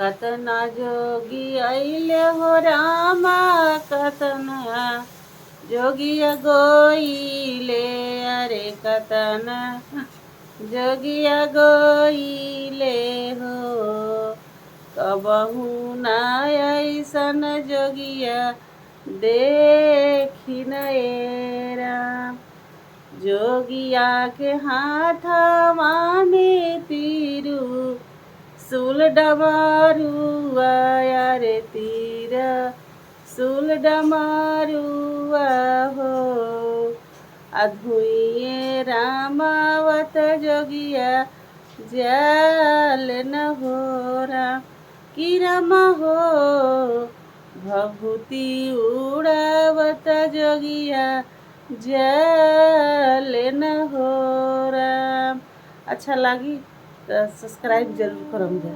कतना जोगी अइले हो रामा कतना जोगिया गोइले अरे कतना जोगिया गोइले हो कबहू ना ऐसन जोगिया देखी नएरा जोगिया के हाथवा में तीरू सूल डमरुआ रे तीर सूल डमरुआ हो अधुए रामावत जोगिया जल न हो राम की राम हो भभूति उड़ावत जोगिया जल न हो राम। अच्छा लगी तो सब्सक्राइब जरूर करम जा।